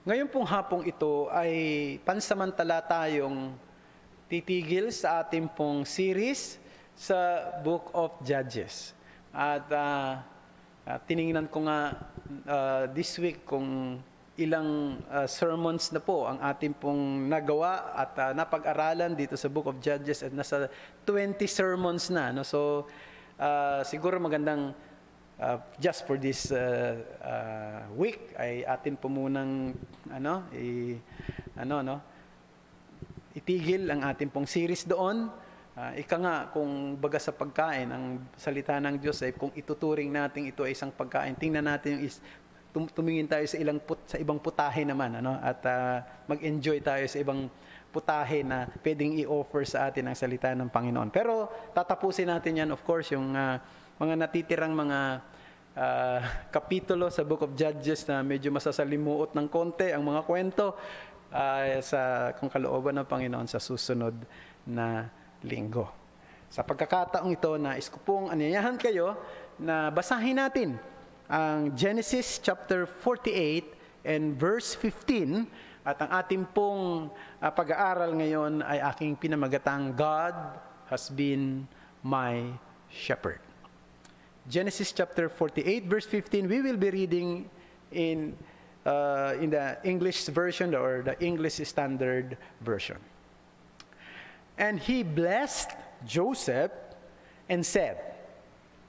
Ngayon pong hapong ito ay pansamantala tayong titigil sa ating pong series sa Book of Judges. At tiningnan ko nga this week kung ilang sermons na po ang ating pong nagawa at napag-aralan dito sa Book of Judges at nasa 20 sermons na. No? So, siguro magandang just for this week ay atin po munang itigil ang ating pong series doon. Ika nga, kung baga sa pagkain, ang salita ng Diyos ay kung ituturing natin ito ay isang pagkain, tingnan natin tumingin tayo sa ibang putahe naman, at mag-enjoy tayo sa ibang putahe na pwedeng i-offer sa atin ang salita ng Panginoon. Pero tatapusin natin yan, of course, yung mga natitirang mga kapitulo sa Book of Judges na medyo masasalimuot ng konti ang mga kwento sa kung kalooban ng Panginoon sa susunod na linggo. Sa pagkakataong ito, nais ko pong anyayahan kayo na basahin natin ang Genesis chapter 48 and verse 15, at ang ating pong pag-aaral ngayon ay aking pinamagatang God has been my shepherd. Genesis chapter 48 verse 15, we will be reading in the English version or the English Standard Version. And he blessed Joseph and said,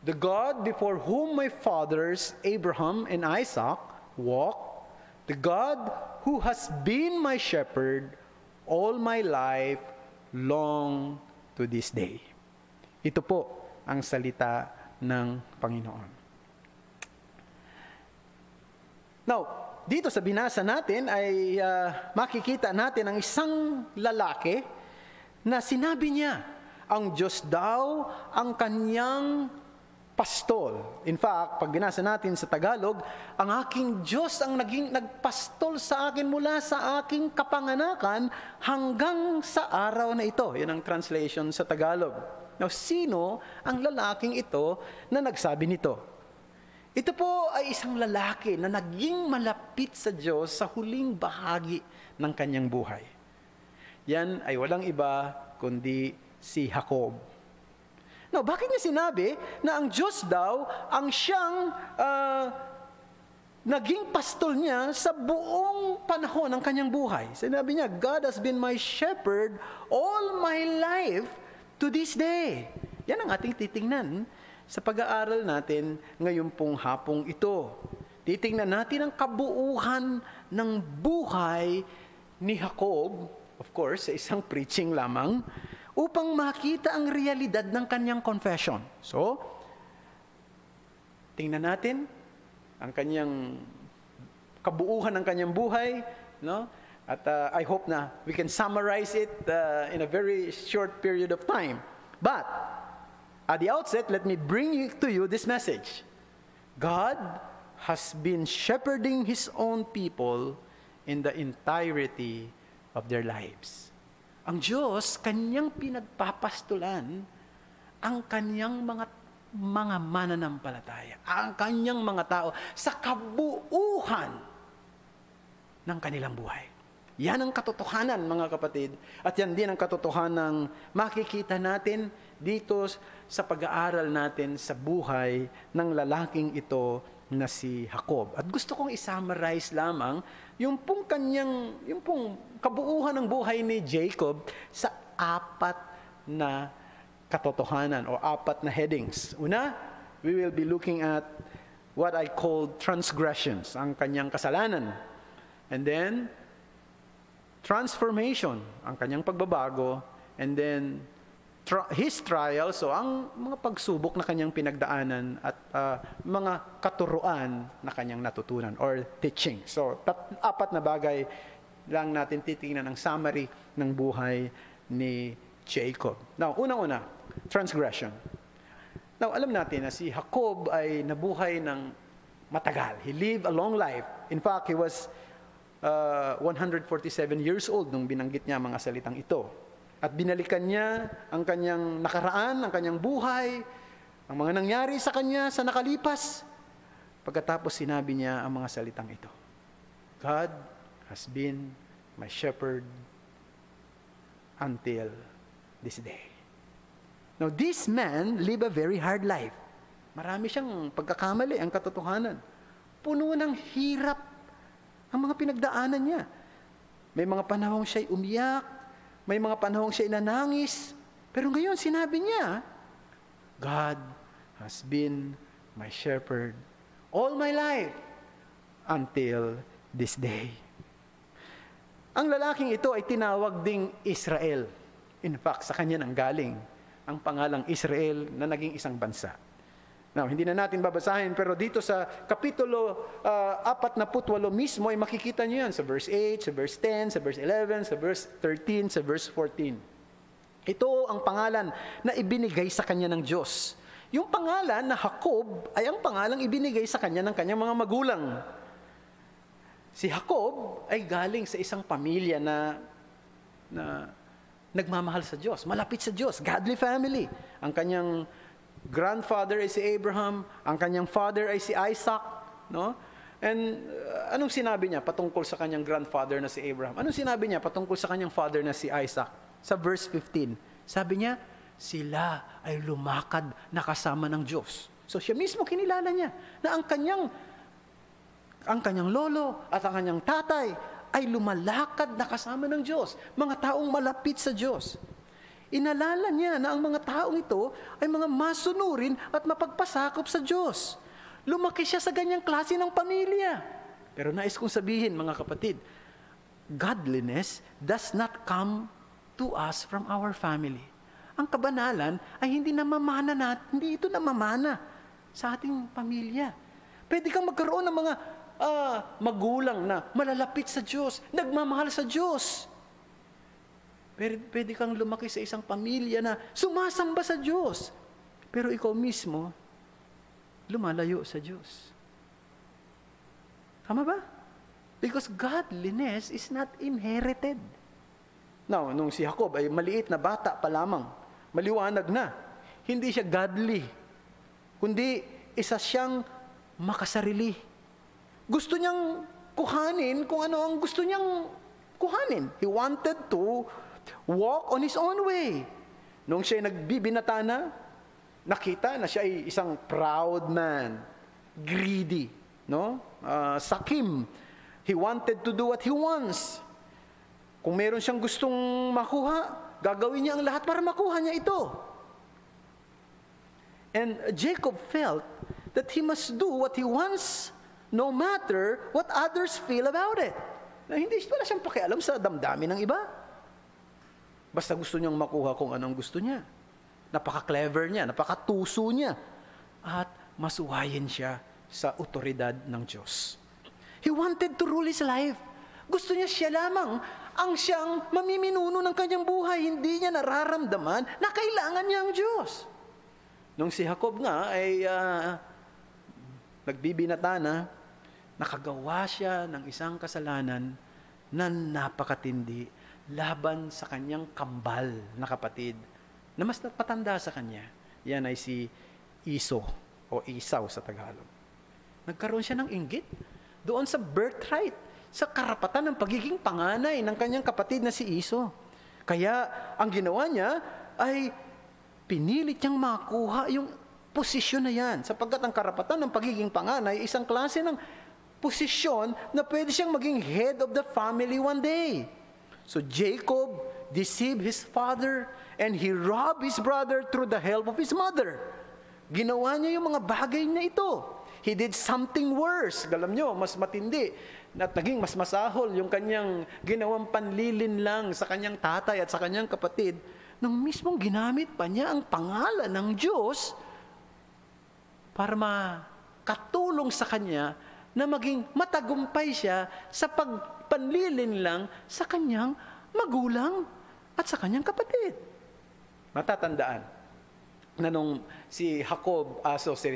"The God before whom my fathers Abraham and Isaac walked, the God who has been my shepherd all my life long to this day." Ito po ang salita ng Panginoon. Now, dito sa binasa natin ay makikita natin ang isang lalaki na sinabi niya, ang Diyos daw ang kanyang pastol. In fact, pag binasa natin sa Tagalog, ang aking Diyos ang nagpastol sa akin mula sa aking kapanganakan hanggang sa araw na ito. Yan ang translation sa Tagalog. Now, sino ang lalaking ito na nagsabi nito? Ito po ay isang lalaki na naging malapit sa Diyos sa huling bahagi ng kanyang buhay. Yan ay walang iba kundi si Jacob. Now, bakit niya sinabi na ang Diyos daw ang siyang naging pastol niya sa buong panahon ng kanyang buhay? Sinabi niya, God has been my shepherd all my life to this day. Yan ang ating titingnan sa pag-aaral natin ngayon pong hapong ito. Titingnan natin ang kabuuhan ng buhay ni Jacob, of course, sa isang preaching lamang, upang makita ang realidad ng kanyang confession. So, tingnan natin ang kanyang kabuuhan ng kanyang buhay, no? At I hope na we can summarize it in a very short period of time. But at the outset, let me bring to you this message. God has been shepherding His own people in the entirety of their lives. Ang Diyos, kanyang pinagpapastulan ang kanyang mga mananampalataya, ang kanyang mga tao sa kabuuhan ng kanilang buhay. Yan ang katotohanan, mga kapatid, at yan din ang katotohanan makikita natin dito sa pag-aaral natin sa buhay ng lalaking ito na si Jacob. At gusto kong i-summarize lamang yung pong kabuuhan ng buhay ni Jacob sa 4 na katotohanan o 4 na headings. Una, we will be looking at what I call transgressions, ang kanyang kasalanan. And then, transformation, ang kanyang pagbabago. And then, his trial, so ang mga pagsubok na kanyang pinagdaanan at mga katuruan na kanyang natutunan or teaching. So, 4 na bagay lang natin titingnan ang summary ng buhay ni Jacob. Now, unang-una, transgression. Now, alam natin na si Jacob ay nabuhay ng matagal. He lived a long life. In fact, he was 147 years old nung binanggit niya mga salitang ito. At binalikan niya ang kanyang nakaraan, ang kanyang buhay, ang mga nangyari sa kanya sa nakalipas. Pagkatapos sinabi niya ang mga salitang ito. God has been my shepherd until this day. Now, this man lived a very hard life. Marami siyang pagkakamali, ang katotohanan. Puno ng hirap ang mga pinagdaanan niya. May mga panahong siya'y umiyak, may mga panahong siya'y nanangis, pero ngayon sinabi niya, God has been my shepherd all my life until this day. Ang lalaking ito ay tinawag ding Israel. In fact, sa kanya nang galing ang pangalang Israel na naging isang bansa. Now, hindi na natin babasahin, pero dito sa Kapitulo 48 mismo ay makikita niyo yan sa verse 8, sa verse 10, sa verse 11, sa verse 13, sa verse 14. Ito ang pangalan na ibinigay sa kanya ng Diyos. Yung pangalan na Jacob ay ang pangalang ibinigay sa kanya ng kanyang mga magulang. Si Jacob ay galing sa isang pamilya na nagmamahal sa Diyos, malapit sa Diyos, godly family. Ang kanyang grandfather ay si Abraham, ang kanyang father ay si Isaac, no? And anong sinabi niya patungkol sa kanyang grandfather na si Abraham? Anong sinabi niya patungkol sa kanyang father na si Isaac? Sa verse 15, sabi niya, sila ay lumakad na kasama ng Diyos. So siya mismo kinilala niya na ang kanyang lolo at ang kanyang tatay ay lumalakad na kasama ng Diyos. Mga taong malapit sa Diyos. Inalala niya na ang mga taong ito ay mga masunurin at mapagpasakop sa Diyos. Lumaki siya sa ganyang klase ng pamilya. Pero nais kong sabihin, mga kapatid, godliness does not come to us from our family. Ang kabanalan ay hindi ito namamana sa ating pamilya. Pwede kang magkaroon ng mga magulang na malalapit sa Diyos, nagmamahal sa Diyos. Pwede kang lumaki sa isang pamilya na sumasamba sa Diyos. Pero ikaw mismo, lumalayo sa Diyos. Tama ba? Because godliness is not inherited. Now, nung si Jacob ay maliit na bata pa lamang, maliwanag na, hindi siya godly, kundi isa siyang makasarili. Gusto niyang kuhanin kung ano ang gusto niyang kuhanin. He wanted to walk on his own way. Nung siya nagbibinata na, nakita na siya ay isang proud man, greedy, no? Sakim. He wanted to do what he wants. Kung meron siyang gustong makuha, gagawin niya ang lahat para makuha niya ito. And Jacob felt that he must do what he wants, no matter what others feel about it. Na hindi wala siyang pakialam sa damdamin ng iba. Basta gusto niyang makuha kung anong gusto niya. Napaka-clever niya, napaka-tuso niya. At masuwayin siya sa otoridad ng Diyos. He wanted to rule his life. Gusto niya siya lamang ang siyang mamiminuno ng kanyang buhay. Hindi niya nararamdaman na kailangan niya ang Diyos. Nung si Jacob nga ay nagbibinata na, nakagawa siya ng isang kasalanan na napakatindi laban sa kanyang kambal na kapatid na mas patanda sa kanya. Yan ay si Iso o Isaw sa Tagalog. Nagkaroon siya ng inggit doon sa birthright, sa karapatan ng pagiging panganay ng kanyang kapatid na si Iso. Kaya ang ginawa niya ay pinilit niyang makuha yung posisyon na yan, sapagkat ang karapatan ng pagiging panganay isang klase ng posisyon na pwede siyang maging head of the family one day. So Jacob deceived his father and he robbed his brother through the help of his mother. Ginawa niya yung mga bagay na ito. He did something worse. Alam nyo, mas matindi at naging mas masahol yung kanyang ginawang panlilin lang sa kanyang tatay at sa kanyang kapatid nang mismong ginamit pa niya ang pangalan ng Diyos para makatulong sa kanya na maging matagumpay siya sa pagpanlilin lang sa kanyang magulang at sa kanyang kapatid. Matatandaan na nung si Jacob,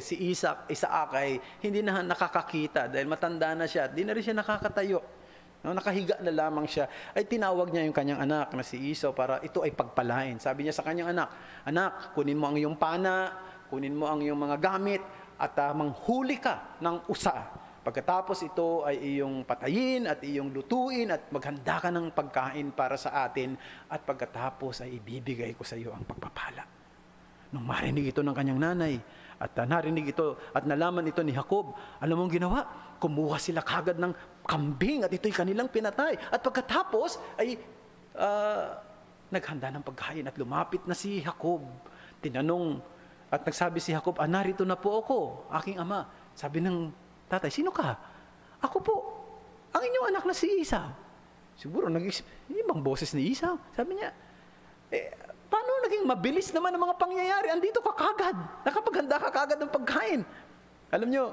si Isaac ay hindi na nakakakita dahil matanda na siya at di na rin siya nakakatayo. No, nakahiga na lamang siya. Ay tinawag niya yung kanyang anak na si Esau para ito ay pagpalain. Sabi niya sa kanyang anak, "Anak, kunin mo ang iyong pana, kunin mo ang iyong mga gamit at manghuli ka ng usa Pagkatapos ito ay iyong patayin at iyong lutuin at maghanda ka ng pagkain para sa atin at pagkatapos ay ibibigay ko sa iyo ang pagpapala. Nung marinig ito ng kanyang nanay at narinig ito at nalaman ito ni Jacob, alam mong ginawa? Kumuha sila kagad ng kambing at ito'y kanilang pinatay. At pagkatapos ay naghanda ng pagkain at lumapit na si Jacob. Tinanong at nagsabi si Jacob, narito na po ako, aking ama. Sabi ng tatay, sino ka? Ako po, ang inyong anak na si Esau. Siguro nag-isip, ibang boses ni Esau. Sabi niya, paano naging mabilis naman ang mga pangyayari? Andito ka kagad. Nakapaghanda ka kagad ng pagkain. Alam nyo,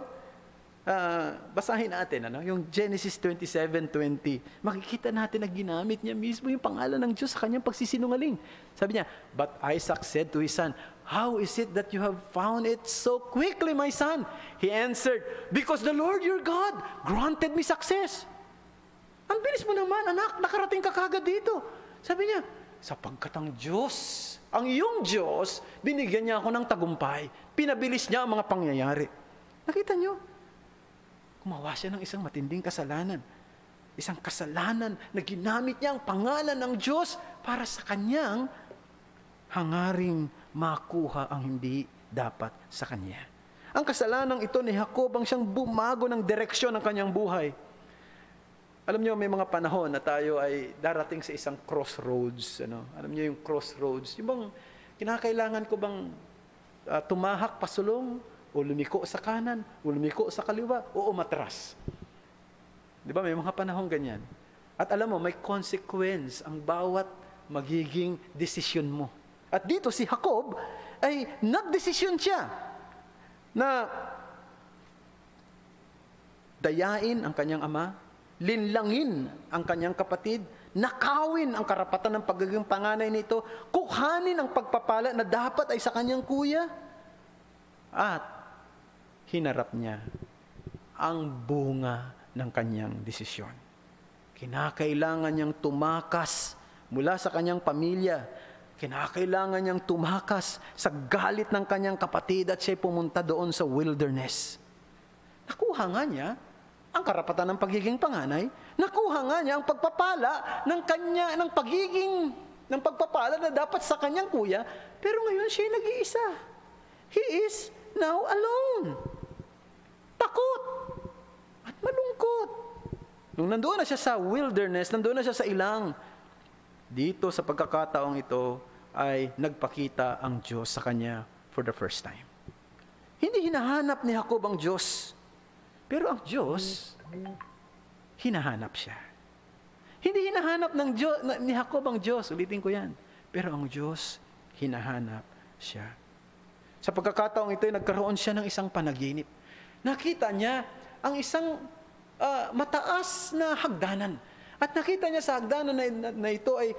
basahin natin, yung Genesis 27:20. Makikita natin na ginamit niya mismo yung pangalan ng Diyos sa kanyang pagsisinungaling. Sabi niya, but Isaac said to his son, how is it that you have found it so quickly, my son? He answered, because the Lord your God granted me success. Ang bilis mo naman, anak, nakarating ka kagad dito. Sabi niya, sapagkat ang Diyos, ang iyong Diyos, binigyan niya ako ng tagumpay. Pinabilis niya ang mga pangyayari. Nakita niyo? Gumawa siya ng isang matinding kasalanan. Isang kasalanan na ginamit niya ang pangalan ng Diyos para sa kanyang hangaring makuha ang hindi dapat sa kanya. Ang kasalanan ito ni Jacob ang siyang bumago ng direksyon ng kanyang buhay. Alam niyo, may mga panahon na tayo ay darating sa isang crossroads. Alam niyo yung crossroads. Yung bang, kinakailangan ko bang tumahak pasulong? O lumiko sa kanan, o lumiko sa kaliwa, o umatras. Di ba? May mga panahon ganyan. At alam mo, may consequence ang bawat magiging desisyon mo. At dito si Jacob ay nagdesisyon siya na dayain ang kanyang ama, linlangin ang kanyang kapatid, nakawin ang karapatan ng pagiging panganay nito, kuhanin ang pagpapala na dapat ay sa kanyang kuya, at hinarap niya ang bunga ng kanyang desisyon. Kinakailangan niyang tumakas mula sa kanyang pamilya. Kinakailangan niyang tumakas sa galit ng kanyang kapatid at siya'y pumunta doon sa wilderness. Nakuha nga niya ang karapatan ng pagiging panganay. Nakuha nga niya ang pagpapala ng pagpapala na dapat sa kanyang kuya. Pero ngayon siya'y nag-iisa. He is now alone. Takot at malungkot. Nung nandoon na siya sa wilderness, nandoon na siya sa ilang, dito sa pagkakataong ito ay nagpakita ang Diyos sa kanya for the first time. Hindi hinahanap ni Jacob ang Diyos, pero ang Diyos, hinahanap siya. Hindi hinahanap ni Jacob ang Diyos, ulitin ko yan, pero ang Diyos, hinahanap siya. Sa pagkakataong ito, nagkaroon siya ng isang panaginip. Nakita niya ang isang mataas na hagdanan. At nakita niya sa hagdanan na ito ay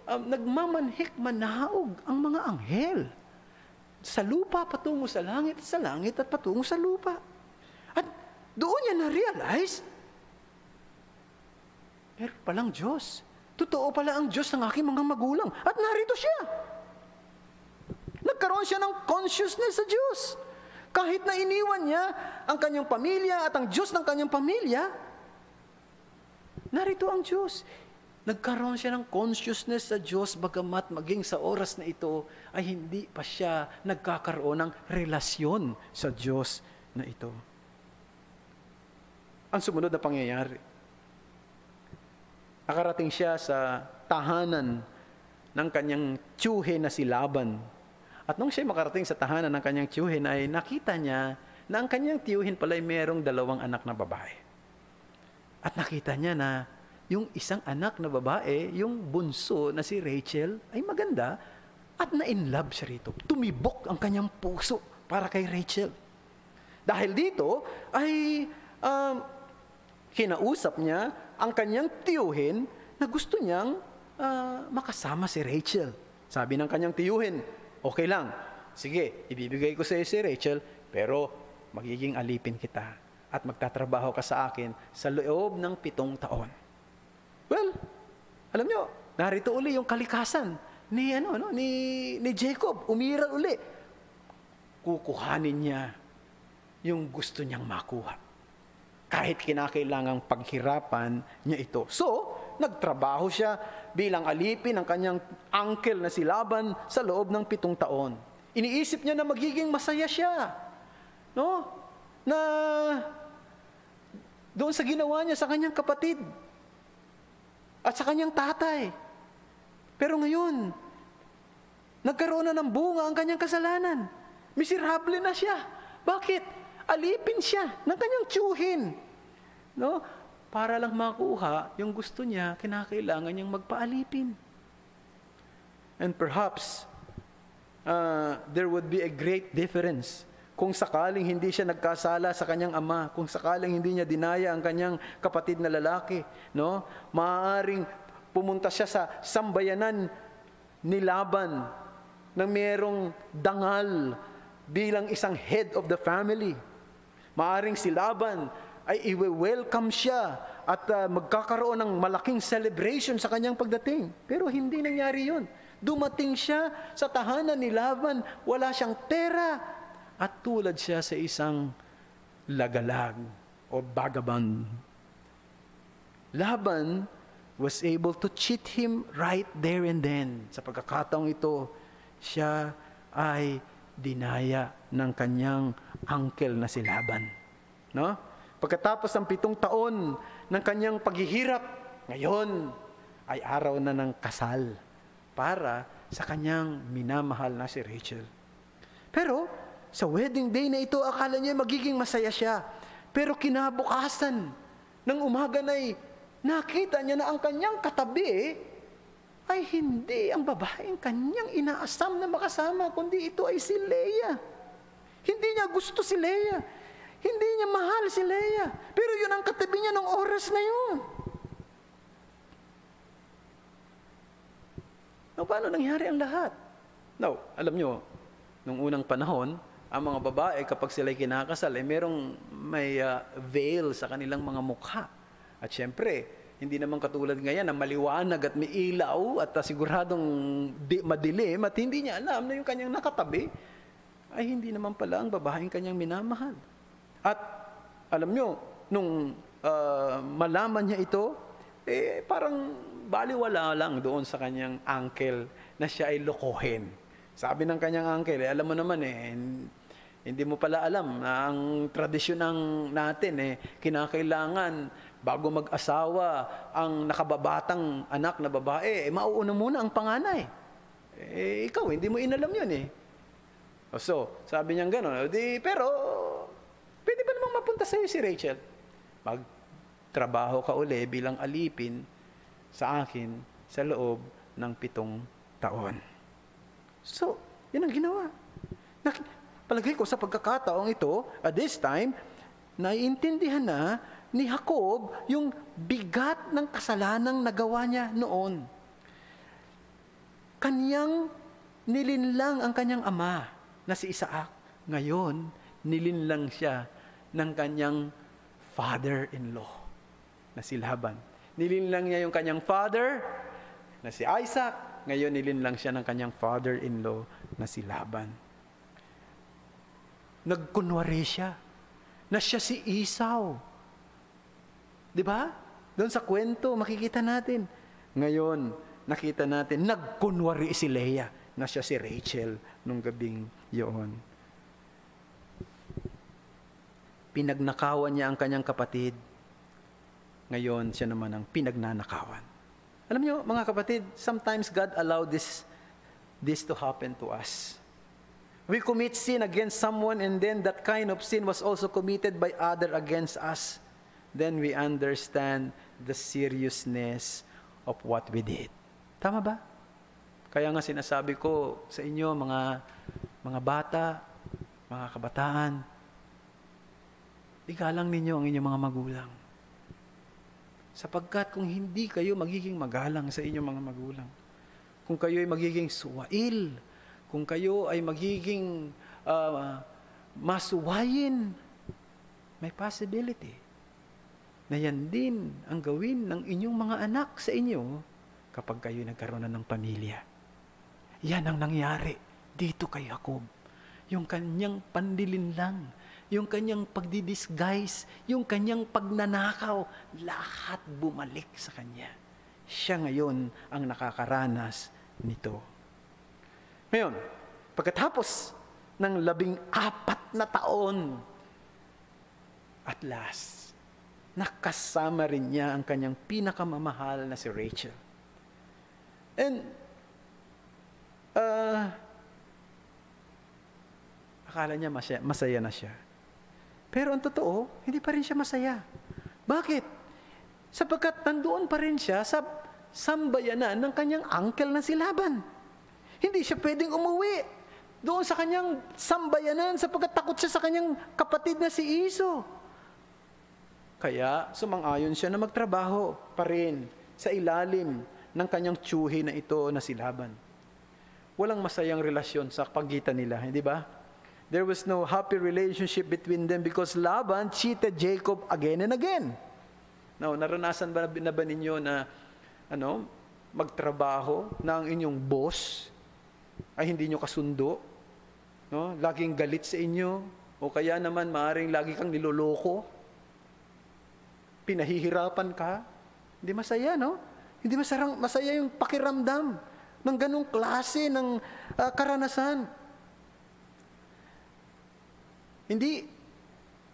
nagmamanhik, manaog ang mga anghel. Sa lupa patungo sa langit at patungo sa lupa. At doon niya na-realize, meron palang Diyos. Totoo pala ang Diyos ng aking mga magulang. At narito siya. Nagkaroon siya ng consciousness sa Diyos. Kahit na iniwan niya ang kanyang pamilya at ang Diyos ng kanyang pamilya, narito ang Diyos. Nagkaroon siya ng consciousness sa Diyos, bagamat maging sa oras na ito ay hindi pa siya nagkakaroon ng relasyon sa Diyos na ito. Ang sumunod na pangyayari, nakarating siya sa tahanan ng kanyang tiyuhe na si Laban. At nung siya makarating sa tahanan ng kanyang tiyuhin, ay nakita niya na ang kanyang tiyuhin pala ay merong 2 anak na babae. At nakita niya na yung isang anak na babae, yung bunso na si Rachel, ay maganda at na-inlove siya rito. Tumibok ang kanyang puso para kay Rachel. Dahil dito ay kinausap niya ang kanyang tiyuhin na gusto niyang makasama si Rachel. Sabi ng kanyang tiyuhin, okay lang, sige, ibibigay ko sa iyo si Rachel, pero magiging alipin kita at magtatrabaho ka sa akin sa loob ng 7 taon. Well, alam nyo, narito uli yung kalikasan ni Jacob, umiral uli. Kukuhanin niya yung gusto niyang makuha. kahit kinakailangang paghirapan niya ito. So, nagtrabaho siya bilang alipin ng kanyang uncle na si Laban sa loob ng 7 taon. Iniisip niya na magiging masaya siya, no? Na doon sa ginawa niya sa kanyang kapatid at sa kanyang tatay. Pero ngayon, nagkaroon na ng bunga ang kanyang kasalanan. Miserable na siya. Bakit? Alipin siya ng kanyang tiyuhin. No? Para lang makuha yung gusto niya, kinakailangan niyang magpaalipin. And perhaps, there would be a great difference kung sakaling hindi siya nagkasala sa kanyang ama, kung sakaling hindi niya dinaya ang kanyang kapatid na lalaki. No? Maaaring pumunta siya sa sambayanan ni Laban na mayroong dangal bilang isang head of the family. Maaaring si Laban ay i-welcome siya at magkakaroon ng malaking celebration sa kanyang pagdating. Pero hindi nangyari yun. Dumating siya sa tahanan ni Laban, wala siyang pera, at tulad siya sa isang lagalag o vagabond. Laban was able to cheat him right there and then. Sa pagkakataong ito, siya ay dinaya ng kanyang uncle na si Laban. No? Pagkatapos ng 7 taon ng kanyang paghihirap, ngayon ay araw na ng kasal para sa kanyang minamahal na si Rachel. Pero sa wedding day na ito, akala niya magiging masaya siya. Pero kinabukasan ng umaga na nakita niya na ang kanyang katabi ay hindi ang babaeng kanyang inaasam na makasama, kundi ito ay si Leah. Hindi niya gusto si Leah. Hindi niya mahal si Leah. Pero yun ang katabi niya ng oras na yun. No, paano nangyari ang lahat? No, alam nyo, nung unang panahon, ang mga babae kapag sila'y kinakasal, may veil sa kanilang mga mukha. At syempre, hindi naman katulad ngayon na maliwanag at may ilaw at siguradong madilim at hindi niya alam na yung kanyang nakatabi ay hindi naman pala ang babaeng kanyang minamahal. At alam nyo, nung malaman niya ito, parang baliwala lang doon sa kanyang uncle na siya ay lokohin. Sabi ng kanyang uncle, alam mo naman hindi mo pala alam na ang tradisyon natin kinakailangan bago mag-asawa ang nakababatang anak na babae, mauuna muna ang panganay. Ikaw, hindi mo inalam yun . So, sabi niya gano'n, pero pwede ba namang mapunta sa'yo si Rachel? Magtrabaho ka uli bilang alipin sa akin sa loob ng 7 taon. So, yun ang ginawa. Palagay ko sa pagkakataong ito, at this time, naiintindihan na ni Jacob yung bigat ng kasalanang nagawa niya noon. Kanyang nilinlang ang kanyang ama na si Isaac. Ngayon, nilinlang siya ng kanyang father-in-law na si Laban. Nilinlang niya yung kanyang father na si Isaac. Ngayon, nilinlang siya ng kanyang father-in-law na si Laban. Nagkunwari siya na siya si Esau. Diba? Doon sa kwento, makikita natin. Ngayon, nakita natin, nagkunwari si Leah na siya si Rachel nung gabing yun. Pinagnakawan niya ang kanyang kapatid. Ngayon, siya naman ang pinagnanakawan. Alam niyo, mga kapatid, sometimes God allowed this to happen to us. We commit sin against someone and then that kind of sin was also committed by other against us. Then we understand the seriousness of what we did. Tama ba? Kaya nga sinasabi ko sa inyo, mga bata, mga kabataan, igalang ninyo ang inyong mga magulang. Sapagkat kung hindi kayo magiging magalang sa inyong mga magulang, kung kayo ay magiging suwail, kung kayo ay magiging masuwayin, may possibility na yan din ang gawin ng inyong mga anak sa inyo kapag kayo nagkaroon na ng pamilya. Yan ang nangyari dito kay Jacob. Yung kanyang panlilinlang yung kanyang pagdidisguise, yung kanyang pagnanakaw, lahat bumalik sa kanya. Siya ngayon ang nakakaranas nito. Ngayon, pagkatapos ng 14 na taon, at last, nakasama rin niya ang kanyang pinakamamahal na si Rachel. And, akala niya masaya na siya. Pero ang totoo, hindi pa rin siya masaya. Bakit? Sapagkat nandoon pa rin siya sa sambayanan ng kanyang uncle na si Laban. Hindi siya pwedeng umuwi doon sa kanyang sambayanan sapagkat takot siya sa kanyang kapatid na si Iso. Kaya sumang-ayon siya na magtrabaho pa rin sa ilalim ng kanyang tiyuhi na ito na si Laban. Walang masayang relasyon sa pagitan nila, hindi ba? There was no happy relationship between them because Laban cheated Jacob again and again. Now, naranasan ba ninyo na magtrabaho na ang inyong boss ay hindi nyo kasundo? No? Laging galit sa inyo o kaya naman maaaring lagi kang niloloko? Pinahihirapan ka? Hindi masaya, no? Hindi masaya yung pakiramdam ng ganong klase ng karanasan. Hindi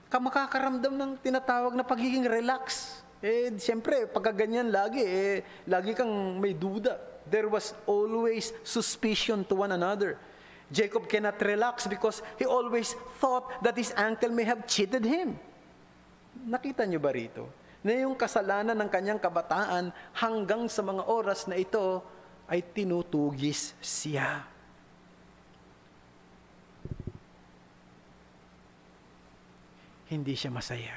ka makakaramdam ng tinatawag na pagiging relax. Siyempre, pagkaganyan lagi kang may duda. There was always suspicion to one another. Jacob cannot relax because he always thought that his uncle may have cheated him. Nakita niyo ba rito? Na yung kasalanan ng kanyang kabataan hanggang sa mga oras na ito ay tinutugis siya. Hindi siya masaya.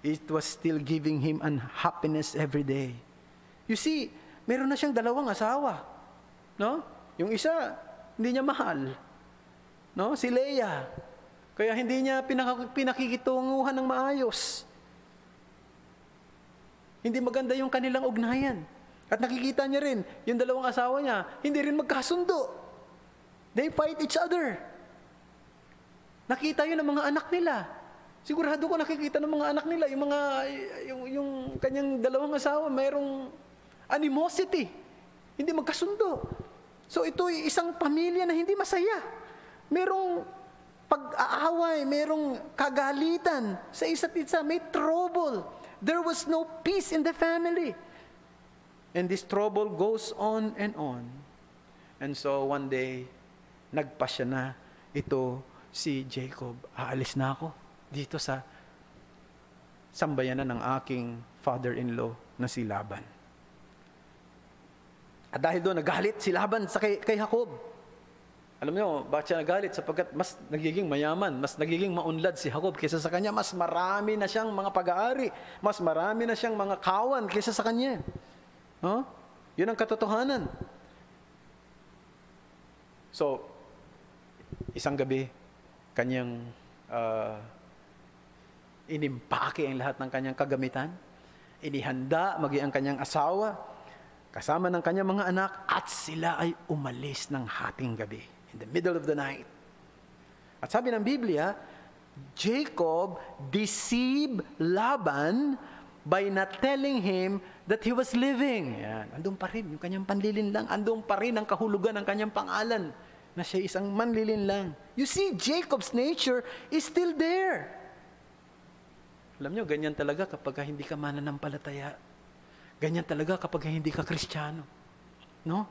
It was still giving him unhappiness every day. You see, meron na siyang 2 asawa. No? Yung isa, hindi niya mahal. No? Si Leah. Kaya hindi niya pinakikitunguhan ng maayos. Hindi maganda yung kanilang ugnayan. At nakikita niya rin, yung 2 asawa niya, hindi rin magkasundo. They fight each other. Nakita yun ng mga anak nila. Sigurado ko nakikita ng mga anak nila, yung kanyang 2 asawa, mayroong animosity. Hindi magkasundo. So ito'y isang pamilya na hindi masaya. Merong pag-aaway, merong kagalitan sa isa't isa, may trouble. There was no peace in the family. And this trouble goes on and on. And so one day, nagpasya na ito si Jacob. Aalis na ako dito sa sambayanan ng aking father-in-law na si Laban. At dahil doon, nagalit si Laban kay Jacob. Alam niyo, bakit siya nagalit? Sapagkat mas nagiging mayaman, mas nagiging maunlad si Jacob kaysa sa kanya. Mas marami na siyang mga pag-aari. Mas marami na siyang mga kawan kaysa sa kanya. Huh? Yun ang katotohanan. So, isang gabi, kanyang inimpake ang lahat ng kanyang kagamitan. Inihanda, maging ang kanyang asawa, kasama ng kanyang mga anak, at sila ay umalis ng hating gabi. In the middle of the night. At sabi ng Biblia, Jacob deceived Laban by not telling him that he was living. Yan. Andun pa rin yung kanyang panlilinlang. Andun pa rin ang kahulugan ng kanyang pangalan na siya isang manlilinlang. You see, Jacob's nature is still there. Alam nyo, ganyan talaga kapag hindi ka mananampalataya. Ganyan talaga kapag hindi ka Kristiyano. No?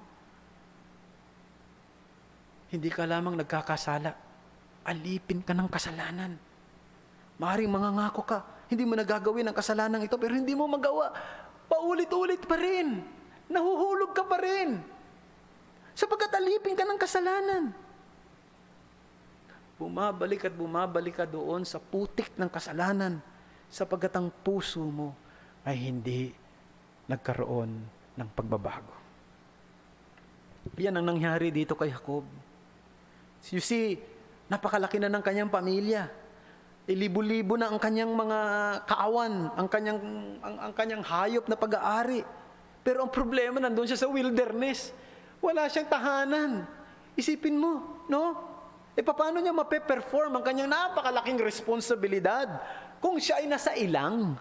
Hindi ka lamang nagkakasala. Alipin ka ng kasalanan. Maaaring mangangako ka, hindi mo nagagawin ang kasalanan ito, pero hindi mo magawa. Paulit-ulit pa rin. Nahuhulog ka pa rin. Sapagkat alipin ka ng kasalanan. Bumabalik at bumabalik ka doon sa putik ng kasalanan, sapagkat ang puso mo ay hindi nagkaroon ng pagbabago. Yan ang nangyari dito kay Jacob. You see, napakalaki na ng kanyang pamilya. Libo-libo na ang kanyang mga kaawan, ang kanyang hayop na pag-aari. Pero ang problema, nandun siya sa wilderness. Wala siyang tahanan. Isipin mo, no? paano niya mape-perform ang kanyang napakalaking responsibilidad kung siya ay nasa ilang?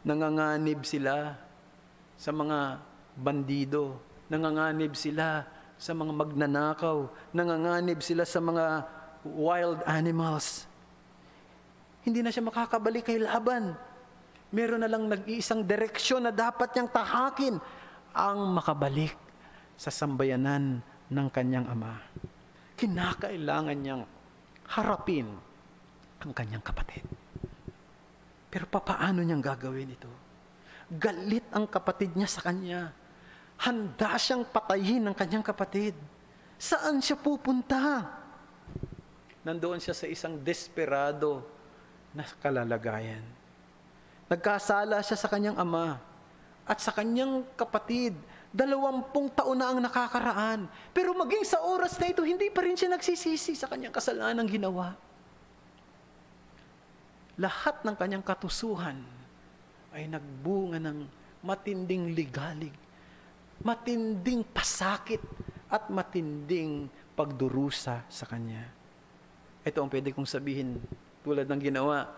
Nanganganib sila sa mga bandido, nanganganib sila sa mga magnanakaw, nanganganib sila sa mga wild animals. Hindi na siya makakabalik kay Laban. Meron na lang nag-iisang direksyon na dapat niyang tahakin, ang makabalik sa sambayanan ng kanyang ama. Kinakailangan niyang harapin ang kanyang kapatid. Pero paano niyang gagawin ito? Galit ang kapatid niya sa kanya. Handa siyang patayin ng kanyang kapatid. Saan siya pupunta? Nandoon siya sa isang desperado na kalalagayan. Nagkasala siya sa kanyang ama at sa kanyang kapatid. 20 taon na ang nakakaraan. Pero maging sa oras na ito, hindi pa rin siya nagsisisi sa kanyang kasalanang ginawa. Lahat ng kanyang katusuhan ay nagbunga ng matinding ligalig, matinding pasakit, at matinding pagdurusa sa kanya. Ito ang pwede kong sabihin, tulad ng ginawa,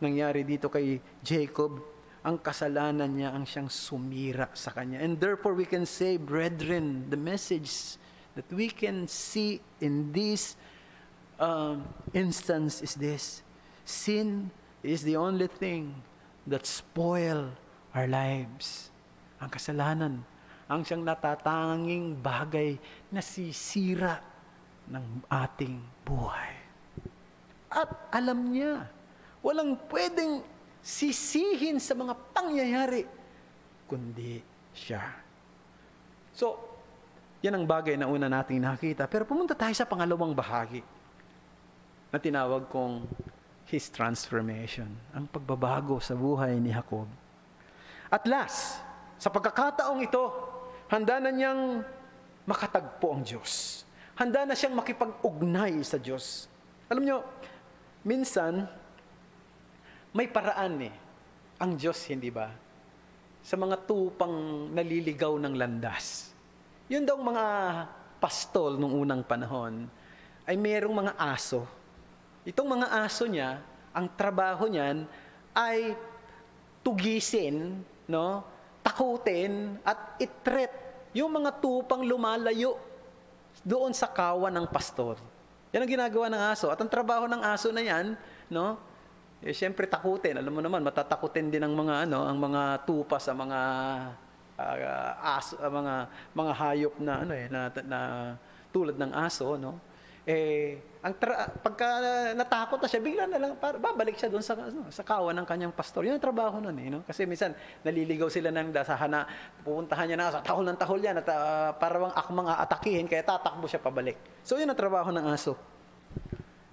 nangyari dito kay Jacob, ang kasalanan niya ang siyang sumira sa kanya. And therefore we can say, brethren, the message that we can see in this instance is this: sin is the only thing that spoil our lives. Ang kasalanan, ang siyang natatanging bagay na sisira ng ating buhay. At alam niya, walang pwedeng sisihin sa mga pangyayari, kundi siya. So, yan ang bagay na una nating nakita. Pero pumunta tayo sa pangalawang bahagi na tinawag kong his transformation, ang pagbabago sa buhay ni Jacob. At last, sa pagkakataong ito, handa na niyang makatagpo ang Diyos. Handa na siyang makipag-ugnay sa Diyos. Alam niyo, minsan, may paraan ang Diyos, hindi ba? Sa mga tupang naliligaw ng landas. Yun daw mga pastol nung unang panahon, ay mayroong mga aso. Itong mga aso niya, ang trabaho niyan ay tugisin, no? Takutin at itret yung mga tupang lumalayo doon sa kawan ng pastor. Yan ang ginagawa ng aso. At ang trabaho ng aso na yan, no? Siyempre takutin. Alam mo naman, matatakutin din ang mga ang mga tupa sa mga aso, mga hayop na na tulad ng aso, no? Pagka natakot na siya, bigla na lang babalik siya doon sa kawan ng kanyang pastor. Yun ang trabaho nun, no? Kasi minsan naliligaw sila ng dasahana, pupuntahan niya na sa tahol ng tahol yan at parang akmang aatakihin, kaya tatakbo siya pabalik. So yun ang trabaho ng aso.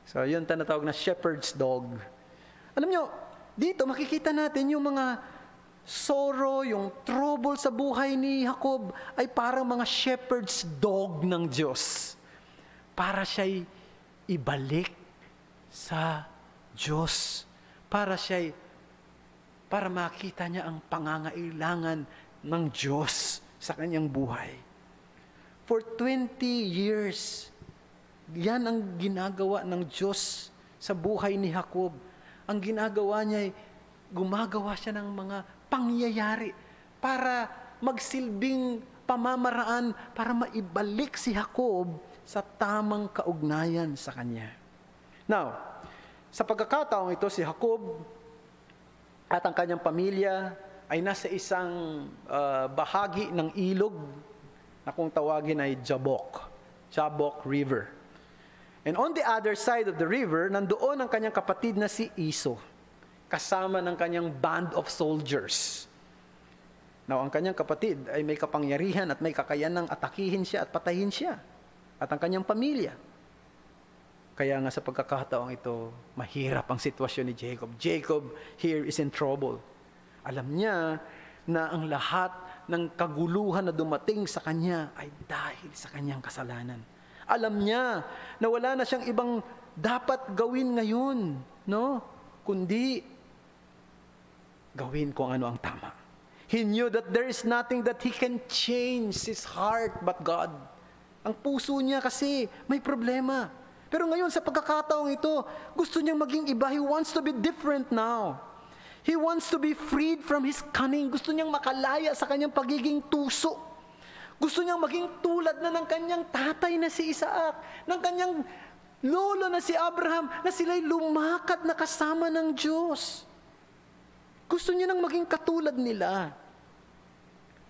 So yun tinatawag na shepherd's dog. Alam nyo, dito makikita natin yung mga sorrow, yung trouble sa buhay ni Jacob ay parang mga shepherd's dog ng Diyos. Para siya'y ibalik sa Diyos. Para makita niya ang pangangailangan ng Diyos sa kanyang buhay. For 20 years, yan ang ginagawa ng Diyos sa buhay ni Jacob. Ang ginagawa niya ay gumagawa siya ng mga pangyayari para magsilbing pamamaraan para maibalik si Jacob sa tamang kaugnayan sa kanya. Now, sa pagkakataong ito, si Jacob at ang kanyang pamilya ay nasa isang bahagi ng ilog na kung tawagin ay Jabbok River. And on the other side of the river, nandoon ang kanyang kapatid na si Esau, kasama ng kanyang band of soldiers. Now, ang kanyang kapatid ay may kapangyarihan at may kakayanang atakihin siya at patayin siya. At ang kanyang pamilya. Kaya nga sa pagkakataong ito, mahirap ang sitwasyon ni Jacob. Jacob here is in trouble. Alam niya na ang lahat ng kaguluhan na dumating sa kanya ay dahil sa kanyang kasalanan. Alam niya na wala na siyang ibang dapat gawin ngayon, no? Kundi gawin kung ano ang tama. He knew that there is nothing that he can change his heart but God. Ang puso niya kasi may problema. Pero ngayon, sa pagkakataong ito, gusto niyang maging iba. He wants to be different now. He wants to be freed from his cunning. Gusto niyang makalaya sa kanyang pagiging tuso. Gusto niyang maging tulad na ng kanyang tatay na si Isaac, ng kanyang lolo na si Abraham, na sila'y lumakad na kasama ng Diyos. Gusto niya nang maging katulad nila.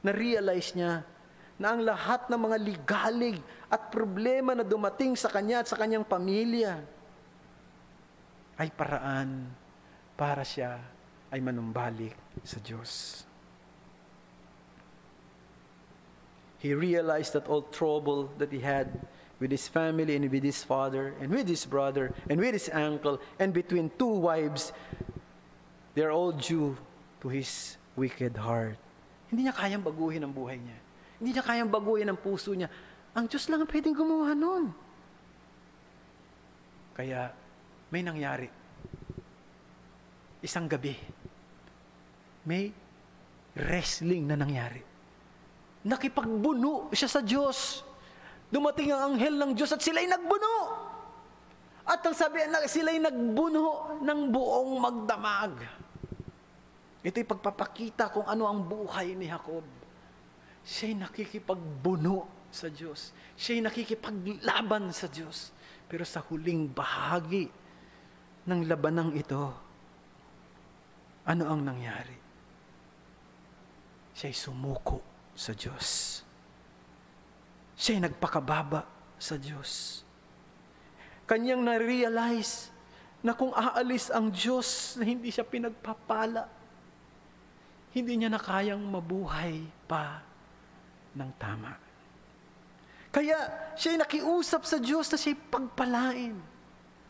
Na-realize niya na ang lahat ng mga ligalig at problema na dumating sa kanya at sa kanyang pamilya ay paraan para siya ay manumbalik sa Diyos. He realized that all trouble that he had with his family and with his father and with his brother and with his uncle and between two wives, they're all due to his wicked heart. Hindi niya kayang baguhin ang buhay niya. Hindi niya kayang baguhin ang puso niya. Ang Diyos lang ang pwedeng gumawa nun. Kaya, may nangyari. Isang gabi, may wrestling na nangyari. Nakipagbuno siya sa Diyos. Dumating ang anghel ng Diyos at sila'y nagbuno. At ang sabi, sila'y nagbuno ng buong magdamag. Ito'y pagpapakita kung ano ang buhay ni Jacob. Siya'y nakikipagbuno sa Diyos. Siya'y nakikipaglaban sa Diyos. Pero sa huling bahagi ng labanang ito, ano ang nangyari? Siya'y sumuko sa Diyos. Siya'y nagpakababa sa Diyos. Kanyang na-realize na kung aalis ang Diyos na hindi siya pinagpapala, hindi niya na kayang mabuhay pa ng tama. Kaya siya'y nakiusap sa Diyos na siya'y pagpalain.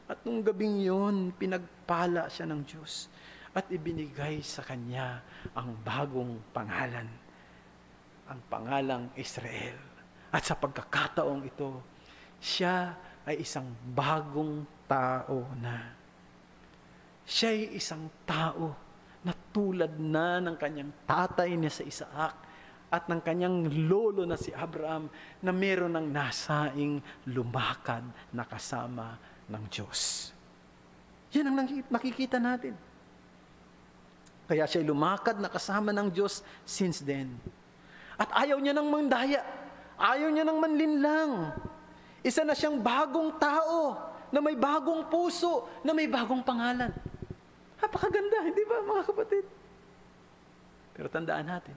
At nung gabing yun, pinagpala siya ng Diyos at ibinigay sa kanya ang bagong pangalan, ang pangalang Israel. At sa pagkakataong ito, siya ay isang bagong tao na. Siya ay isang tao na tulad na ng kanyang tatay niya sa Isaac at ng kanyang lolo na si Abraham na meron ng nasaing lumakad na kasama ng Diyos. Yan ang nakikita natin. Kaya siya lumakad na kasama ng Diyos since then. At ayaw niya ng mandaya. Ayaw niya ng manlinlang. Isa na siyang bagong tao na may bagong puso, na may bagong pangalan. Napakaganda, hindi ba mga kapatid? Pero tandaan natin,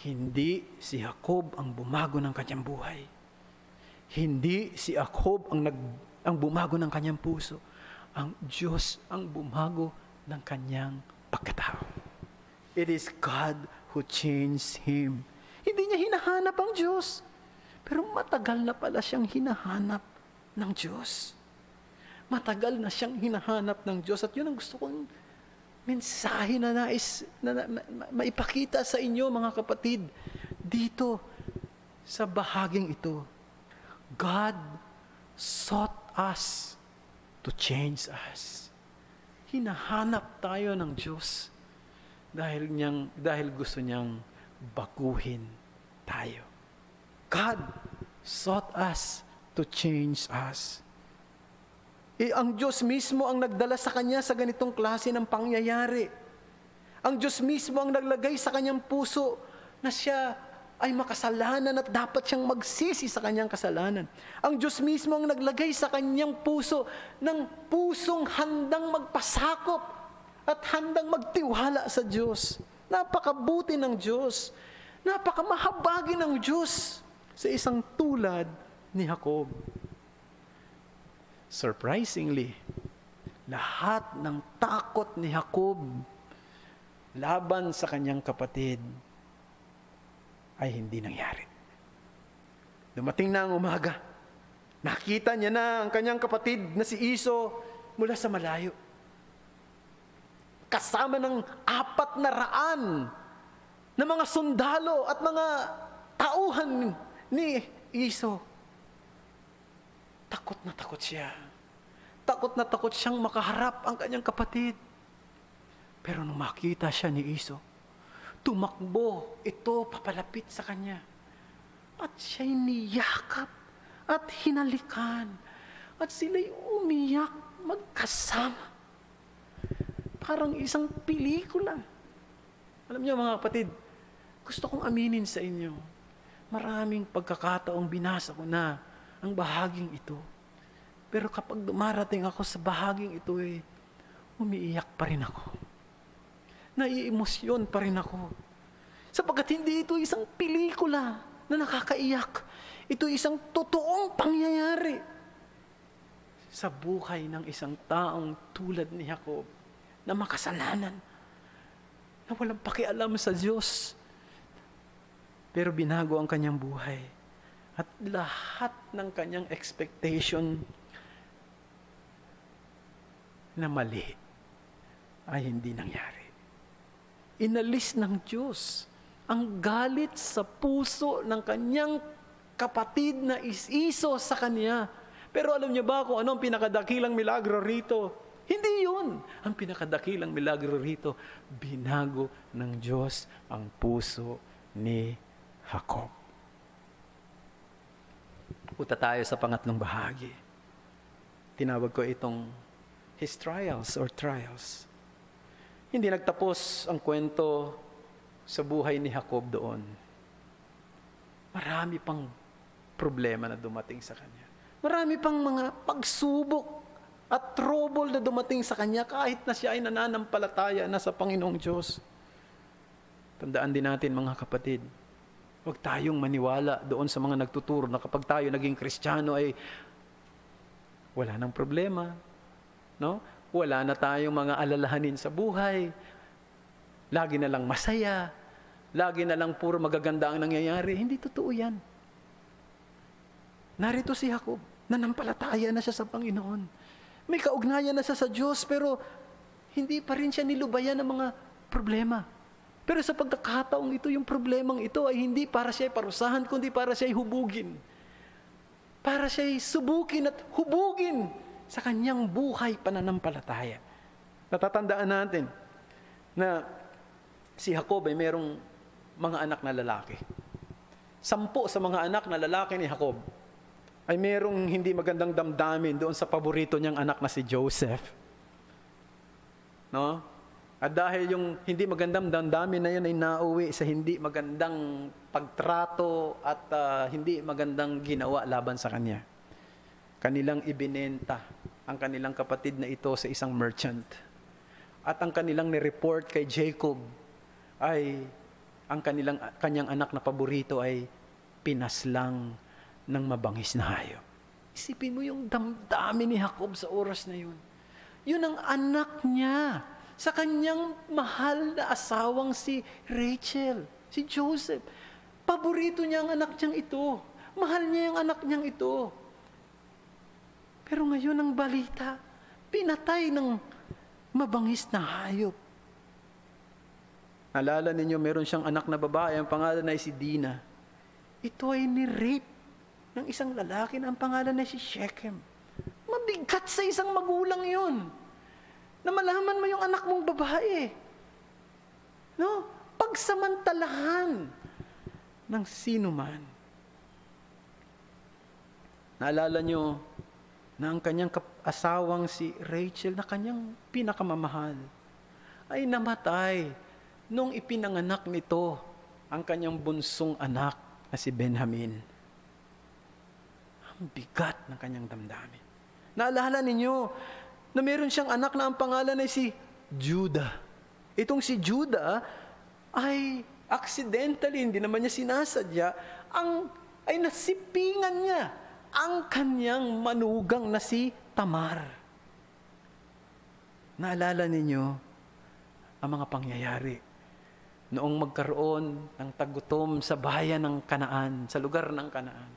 hindi si Jacob ang bumago ng kanyang buhay. Hindi si Jacob ang bumago ng kanyang puso. Ang Diyos ang bumago ng kanyang pagkatao. It is God who changed him. Hindi niya hinahanap ang Diyos. Pero matagal na pala siyang hinahanap ng Diyos. Matagal na siyang hinahanap ng Diyos. At yun ang gusto kong mensahe na nais na maipakita sa inyo, mga kapatid. Dito, sa bahaging ito, God sought us to change us. Hinahanap tayo ng Diyos dahil gusto niyang baguhin tayo. God sought us to change us. Ang Diyos mismo ang nagdala sa kanya sa ganitong klase ng pangyayari. Ang Diyos mismo ang naglagay sa kanyang puso na siya ay makasalanan at dapat siyang magsisi sa kanyang kasalanan. Ang Diyos mismo ang naglagay sa kanyang puso ng pusong handang magpasakop at handang magtiwala sa Diyos. Napakabuti ng Diyos. Napakamahabagi ng Diyos sa isang tulad ni Jacob. Surprisingly, lahat ng takot ni Jacob laban sa kanyang kapatid ay hindi nangyari. Dumating na ang umaga. Nakita niya na ang kanyang kapatid na si Iso mula sa malayo. Kasama ng 400 na mga sundalo at mga tauhan ni Iso. Takot na takot siya. Takot na takot siyang makaharap ang kanyang kapatid. Pero nung makita siya ni Iso, tumakbo ito papalapit sa kanya. At siya'y niyakap at hinalikan. At sila'y umiyak magkasama. Parang isang pelikula. Alam niyo mga kapatid, gusto kong aminin sa inyo, maraming pagkakataong binasa ko na ang bahaging ito. Pero kapag dumarating ako sa bahaging ito, umiiyak pa rin ako. Naiemosyon pa rin ako. Sapagkat hindi ito isang pelikula na nakakaiyak. Ito isang totoong pangyayari sa buhay ng isang taong tulad ni Jacob na makasalanan, na walang pakialam sa Diyos. Pero binago ang kanyang buhay. At lahat ng kanyang expectation na mali ay hindi nangyari. Inalis ng Diyos ang galit sa puso ng kanyang kapatid na is-iso sa kanya. Pero alam niyo ba kung ano ang pinakadakilang milagro rito? Hindi yun. Ang pinakadakilang milagro rito, binago ng Diyos ang puso ni Jacob. Punta tayo sa pangatlong bahagi. Tinawag ko itong his trials or trials. Hindi nagtapos ang kwento sa buhay ni Jacob doon. Marami pang problema na dumating sa kanya. Marami pang mga pagsubok at trouble na dumating sa kanya kahit na siya ay nananampalataya na sa Panginoong Diyos. Tandaan din natin mga kapatid, huwag tayong maniwala doon sa mga nagtuturo na kapag tayo naging Kristiyano ay wala nang problema. No? Wala na tayong mga alalahanin sa buhay. Lagi na lang masaya. Lagi na lang puro magaganda ang nangyayari. Hindi totoo yan. Narito si Jacob, nanampalataya na siya sa Panginoon. May kaugnayan na siya sa Diyos, pero hindi pa rin siya nilubayan ng mga problema. Pero sa pagkakataong ito, yung problemang ito ay hindi para siya parusahan, kundi para siya hubugin. Para siya subukin at hubugin sa kanyang buhay pananampalataya. Natatandaan natin na si Jacob ay merong mga anak na lalaki. 10 sa mga anak na lalaki ni Jacob ay merong hindi magandang damdamin doon sa paborito niyang anak na si Joseph. No? At dahil yung hindi magandang damdamin na yun ay nauwi sa hindi magandang pagtrato at hindi magandang ginawa laban sa kanya. Kanilang ibinenta ang kanilang kapatid na ito sa isang merchant. At ang kanilang nireport kay Jacob ay ang kanyang anak na paborito ay pinaslang ng mabangis na hayop. Isipin mo yung damdamin ni Jacob sa oras na yun. Yun ang anak niya sa kanyang mahal na asawang si Rachel, si Joseph. Paborito niya ang anak niyang ito. Mahal niya yung anak niyang ito. Pero ngayon ang balita, pinatay ng mabangis na hayop. Alala ninyo, meron siyang anak na babae, ang pangalan ay si Dina. Ito ay ni-rape ng isang lalaki na ang pangalan ay si Shechem. Mabigat sa isang magulang yun. Na malaman mo yung anak mong babae. No? Pagsamantalahan ng sino man. Naalala nyo na ang kanyang asawang si Rachel na kanyang pinakamamahal ay namatay nung ipinanganak nito ang kanyang bunsong anak na si Benjamin. Ang bigat ng kanyang damdamin. Naalala ninyo na meron siyang anak na ang pangalan ay si Judah. Itong si Judah ay accidentally, hindi naman niya sinasadya, ay nasipingan niya ang kanyang manugang na si Tamar. Naalala ninyo ang mga pangyayari noong magkaroon ng tagutom sa bayan ng Kanaan, sa lugar ng Kanaan.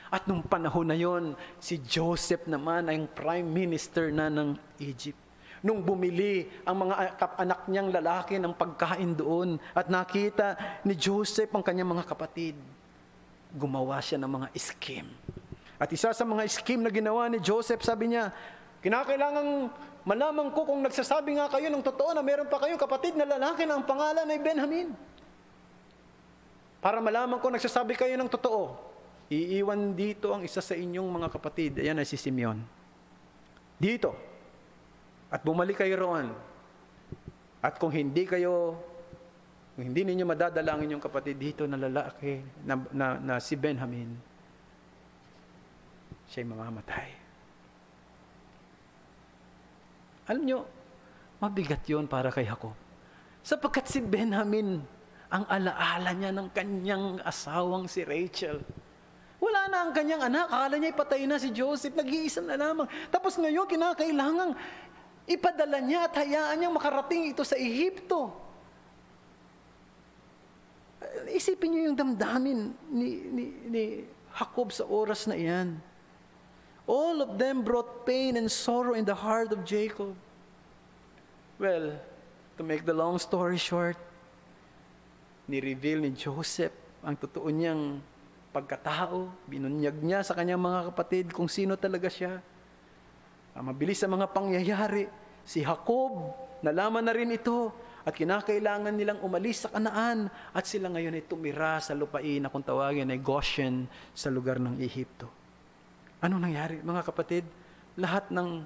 At nung panahon na yon, si Joseph naman ay prime minister na ng Egypt. Nung bumili ang mga anak niyang lalaki ng pagkain doon at nakita ni Joseph ang kanyang mga kapatid, gumawa siya ng mga scheme. At isa sa mga scheme na ginawa ni Joseph, sabi niya, kinakailangan malaman ko kung nagsasabi nga kayo ng totoo na meron pa kayo kapatid na lalaki na ang pangalan ay Benjamin. Para malaman ko nagsasabi kayo ng totoo, iiwan dito ang isa sa inyong mga kapatid. Ayan ay si Simeon. dito at bumalik kayo roon. At kung hindi ninyo madadala ang inyong kapatid dito na lalaki na si Benjamin, siya'y mamamatay. Alam nyo, mabigat yon para kay Jacob. Sapagkat si Benjamin, ang alaala niya ng kanyang asawang si Rachel. Wala na ang kanyang anak. Akala niya ipatay na si Joseph. Nag-iisa na lamang. Tapos ngayon, kinakailangang ipadala niya at hayaan niyang makarating ito sa Ehipto. Isipin niyo yung damdamin ni Jacob sa oras na iyan. All of them brought pain and sorrow in the heart of Jacob. Well, to make the long story short, ni-reveal ni Joseph ang totoo niyang pagkatao. Binunyag niya sa kanyang mga kapatid kung sino talaga siya. Mabilis sa mga pangyayari, si Jacob, nalaman na rin ito at kinakailangan nilang umalis sa Kanaan at sila ngayon ay tumira sa lupain na kung tawagin ay Goshen sa lugar ng Ehipto. Anong nangyari mga kapatid? Lahat ng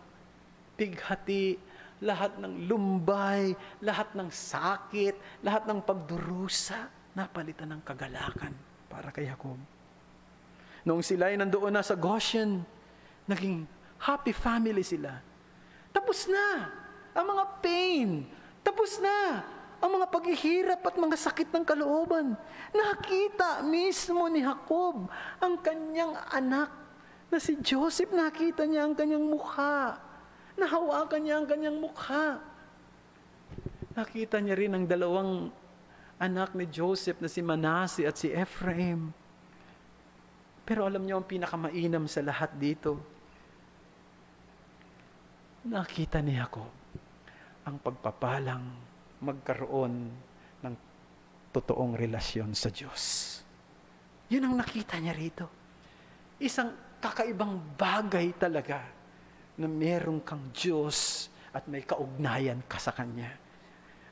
pighati, lahat ng lumbay, lahat ng sakit, lahat ng pagdurusa, napalitan ng kagalakan para kay Jacob. Noong sila ay nandoon na sa Goshen, naging happy family sila. Tapos na ang mga pain. Tapos na ang mga paghihirap at mga sakit ng kalooban. Nakita mismo ni Jacob ang kanyang anak na si Joseph. Nakita niya ang kanyang mukha. Nahawakan niya ang kanyang mukha. Nakita niya rin ang dalawang anak ni Joseph na si Manasseh at si Ephraim. Pero alam niyo ang pinakamainam sa lahat dito. Nakita ni Jacob ang pagpapalang magkaroon ng totoong relasyon sa Diyos. Yun ang nakita niya rito. Isang kakaibang bagay talaga na meron kang Diyos at may kaugnayan ka sa Kanya.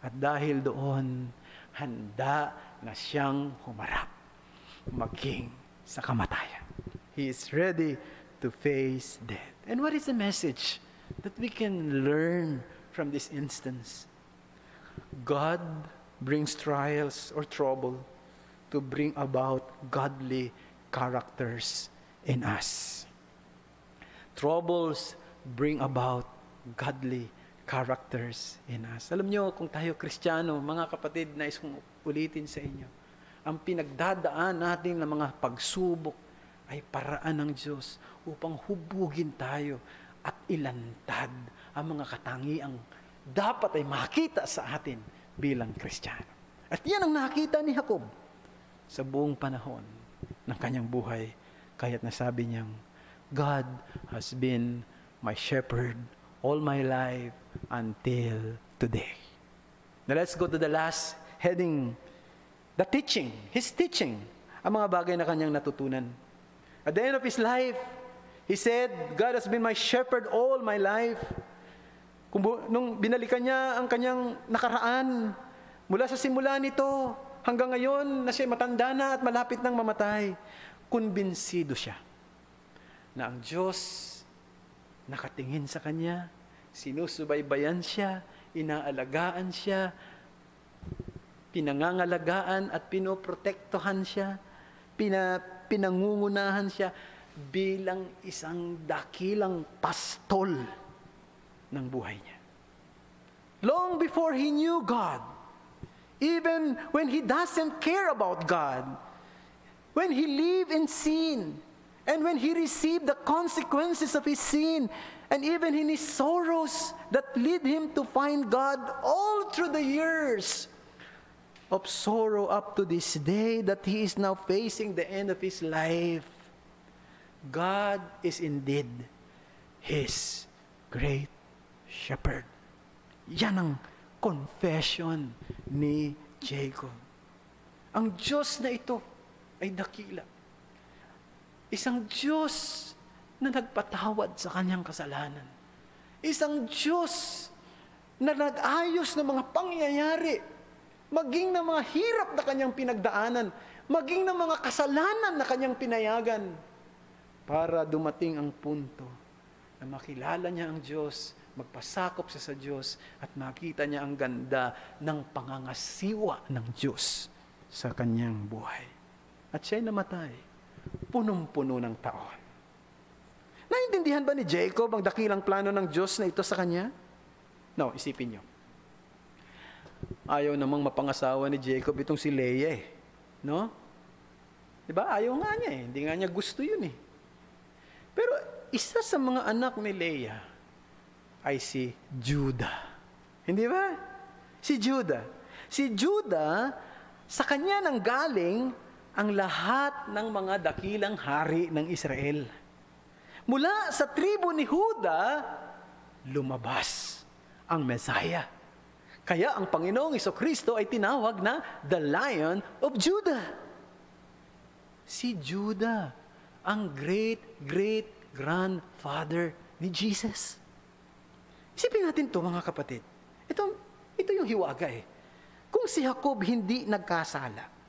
At dahil doon, handa na siyang humarap, maging sa kamatayan. He is ready to face death. And what is the message that we can learn from this instance? God brings trials or trouble to bring about godly characters in us. Troubles bring about godly characters in us. Alam nyo, kung tayo Kristiyano, mga kapatid, nais kong ulitin sa inyo, ang pinagdadaan natin ng mga pagsubok ay paraan ng Diyos upang hubugin tayo at ilantad ang mga katangiang dapat ay makita sa atin bilang Kristiyano. At yan ang nakita ni Jacob sa buong panahon ng kanyang buhay. Kaya't nasabi niyang, God has been my shepherd all my life until today. Now let's go to the last heading, the teaching, his teaching, ang mga bagay na kanyang natutunan. At the end of his life, he said, God has been my shepherd all my life. Nung binalikan niya ang kanyang nakaraan, mula sa simula nito, hanggang ngayon na siya matanda na at malapit nang mamatay, kumbinsido siya na ang Diyos nakatingin sa kanya, sinusubaybayan siya, inaalagaan siya, pinangangalagaan at pinoprotektohan siya, pinangungunahan siya bilang isang dakilang pastol ng buhay niya. Long before he knew God, even when he doesn't care about God, when he lived in sin, and when he received the consequences of his sin, and even in his sorrows that lead him to find God all through the years of sorrow up to this day that he is now facing the end of his life, God is indeed his great shepherd. Yan ang confession ni Jacob. Ang Diyos na ito ay dakila. Isang Diyos na nagpatawad sa kanyang kasalanan. Isang Diyos na nag-ayos ng mga pangyayari, maging ng mga hirap na kanyang pinagdaanan, maging ng mga kasalanan na kanyang pinayagan, para dumating ang punto na makilala niya ang Diyos, magpasakop siya sa Diyos, at makita niya ang ganda ng pangangasiwa ng Diyos sa kanyang buhay. At siya'y namatay, punong-puno ng taon. Naintindihan ba ni Jacob ang dakilang plano ng Diyos na ito sa kanya? No, isipin niyo. Ayaw namang mapangasawa ni Jacob itong si Leah eh. No? Diba? Ayaw nga niya eh. Hindi nga niya gusto yun eh. Pero isa sa mga anak ni Leah ay si Judah. Hindi ba? Si Judah. Si Judah, sa kanya nang galing ang lahat ng mga dakilang hari ng Israel. Mula sa tribo ni Judah, lumabas ang Messiah. Kaya ang Panginoong Jesucristo ay tinawag na the Lion of Judah. Si Judah, ang great-great-grandfather ni Jesus. Isipin natin ito, mga kapatid. Ito yung hiwaga eh. Kung si Jacob hindi nagkasala,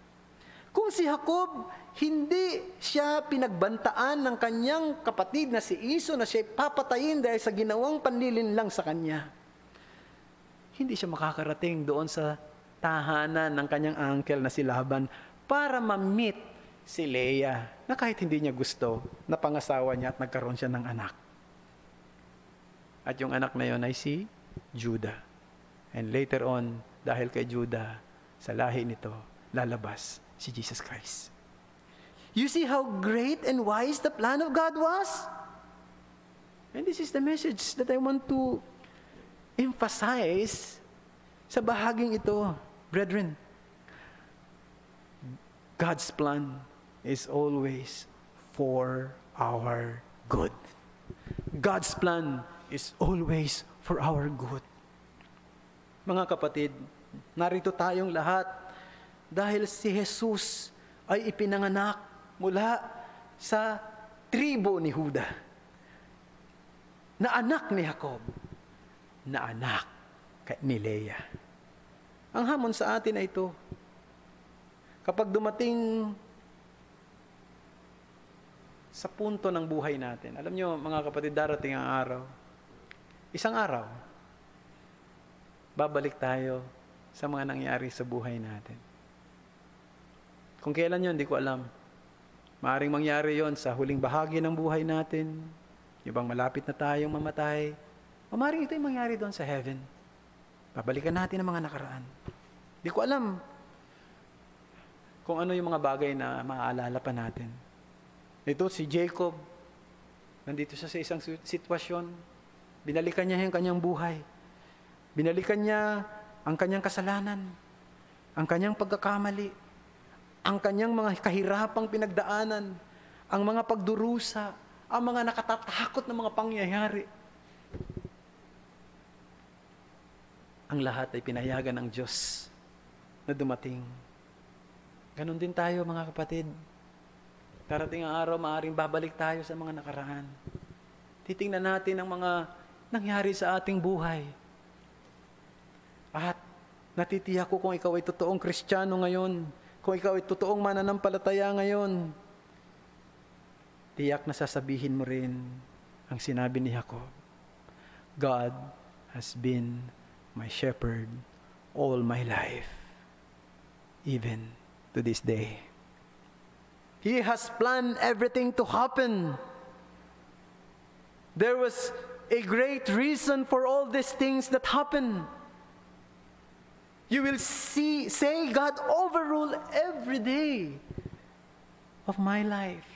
kung si Jacob hindi siya pinagbantaan ng kanyang kapatid na si Esau na siya papatayin dahil sa ginawang panlilinlang sa kanya, hindi siya makakarating doon sa tahanan ng kanyang uncle na si Laban para ma-meet si Leah na kahit hindi niya gusto, napangasawa niya at nagkaroon siya ng anak. At yung anak na yon ay si Judah. And later on, dahil kay Judah, sa lahi nito, lalabas si Jesus Christ. You see how great and wise the plan of God was? And this is the message that I want to emphasize sa bahaging ito, brethren. God's plan is always for our good. God's plan is always for our good. Mga kapatid, narito tayong lahat dahil si Jesus ay ipinanganak mula sa tribo ni Judah, na anak ni Jacob, na anak ni Leah. Ang hamon sa atin ay ito. Kapag dumating sa punto ng buhay natin, alam nyo mga kapatid, darating ang araw, isang araw, babalik tayo sa mga nangyari sa buhay natin. Kung kailan yun, hindi ko alam. Maaaring mangyari yon sa huling bahagi ng buhay natin, yung bang malapit na tayong mamatay, o maaaring ito yung mangyari doon sa heaven. Babalikan natin ang mga nakaraan. Hindi ko alam kung ano yung mga bagay na maaalala pa natin. Ito si Jacob, nandito siya sa isang sitwasyon, binalikan niya yung kanyang buhay. Binalikan niya ang kanyang kasalanan, ang kanyang pagkakamali, ang kanyang mga kahirapang pinagdaanan, ang mga pagdurusa, ang mga nakatatakot na mga pangyayari. Ang lahat ay pinayagan ng Diyos na dumating. Ganon din tayo mga kapatid. Darating ang araw, maaaring babalik tayo sa mga nakaraan. Titingnan natin ang mga nangyari sa ating buhay. At natitiyak ko kung ikaw ay totoong Kristiyano ngayon, kung ikaw ay totoong mananampalataya ngayon, tiyak na sasabihin mo rin ang sinabi ni Jacob, God has been my shepherd all my life, even to this day. He has planned everything to happen. There was a great reason for all these things that happen. You will say God overrule every day of my life.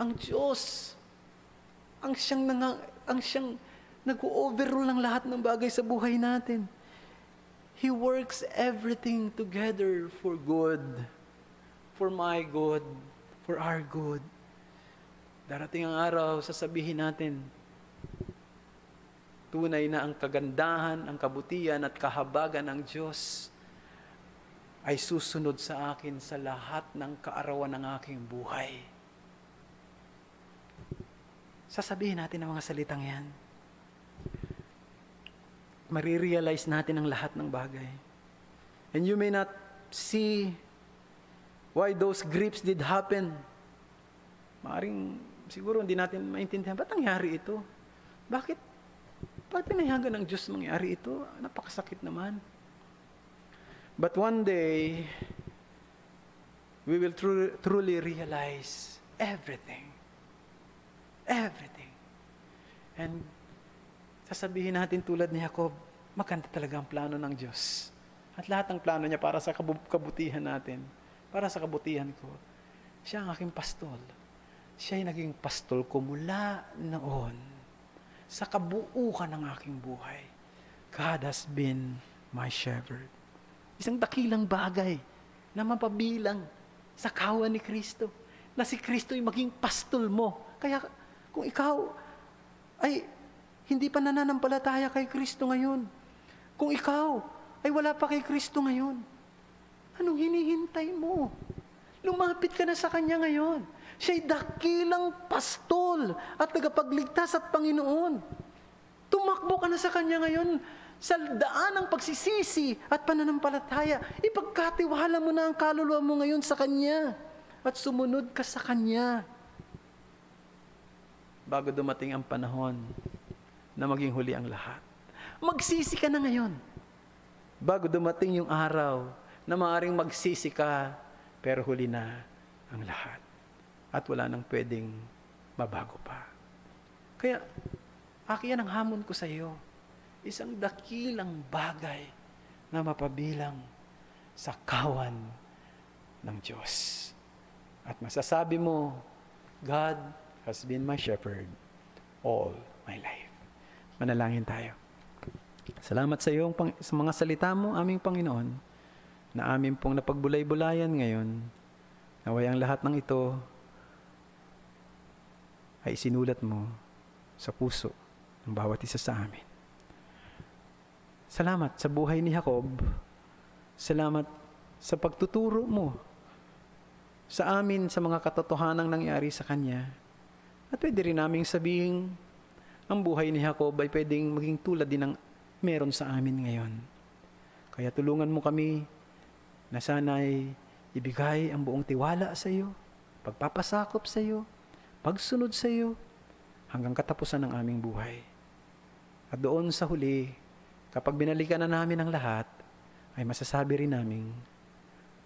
Ang Diyos, ang siyang nag-overrule ng lahat ng bagay sa buhay natin. He works everything together for good, for my good, for our good. Darating ang araw, sasabihin natin, tunay na ang kagandahan, ang kabutihan at kahabagan ng Diyos ay susunod sa akin sa lahat ng kaarawan ng aking buhay. Sasabihin natin ang mga salitang yan. Marirealize natin ang lahat ng bagay. And you may not see why those griefs did happen. Maaring siguro hindi natin maintindihan, ba't nangyari ito? Bakit? Bakit pinayagan ng Diyos mangyari ito? Napakasakit naman. But one day, we will truly realize everything. Everything. And sasabihin natin tulad ni Jacob, maganda talaga ang plano ng Diyos. At lahat ng plano niya para sa kabutihan natin, para sa kabutihan ko. Siya ang aking pastol. Siya ay naging pastol ko mula noon sa kabuuan ng aking buhay. God has been my shepherd. Isang dakilang bagay na mapabilang sa kawan ni Kristo. Na si Kristo ay maging pastol mo. Kaya kung ikaw ay hindi pa nananampalataya kay Kristo ngayon, kung ikaw ay wala pa kay Kristo ngayon, anong hinihintay mo? Lumapit ka na sa Kanya ngayon. Siya'y dakilang pastol at tagapagligtas at Panginoon. Tumakbo ka na sa Kanya ngayon sa daan ng pagsisisi at pananampalataya. Ipagkatiwala mo na ang kaluluwa mo ngayon sa Kanya at sumunod ka sa Kanya. Bago dumating ang panahon na maging huli ang lahat. Magsisi ka na ngayon. Bago dumating yung araw na maaaring magsisi ka, pero huli na ang lahat. At wala nang pwedeng mabago pa. Kaya, yan ang hamon ko sa iyo. Isang dakilang bagay na mapabilang sa kawan ng Diyos. At masasabi mo, God has been my shepherd all my life. Manalangin tayo. Salamat sa iyo sa mga salita mo, aming Panginoon, na amin pong napagbulay-bulayan ngayon. Naway ang lahat ng ito ay isinulat mo sa puso ng bawat isa sa amin. Salamat sa buhay ni Jacob. Salamat sa pagtuturo mo sa amin sa mga katotohanang nangyari sa kanya. At pwede rin naming sabihin, ang buhay ni Jacob ay pwedeng maging tulad din ng meron sa amin ngayon. Kaya tulungan mo kami na sana'y ibigay ang buong tiwala sa iyo, pagpapasakop sa iyo, pagsunod sa iyo, hanggang katapusan ng aming buhay. At doon sa huli, kapag binalikan na namin ang lahat, ay masasabi rin namin,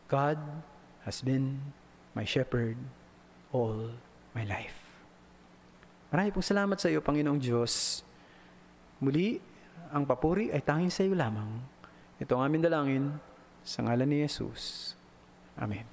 God has been my shepherd all my life. Marami pong salamat sa iyo, Panginoong Diyos. Muli, ang papuri ay tanging sa iyo lamang. Ito ang aming dalangin sa ngalan ni Jesus. Amen.